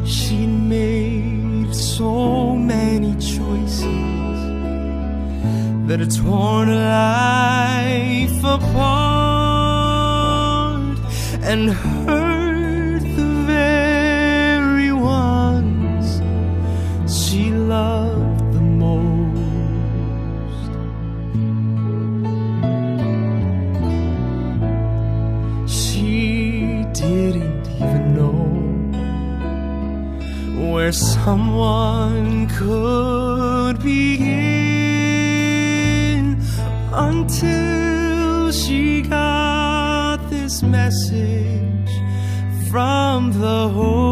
She'd made so many choices that had torn her life apart and hurt the very ones she loved the most. She didn't even know where someone could begin until she got this message from the Holy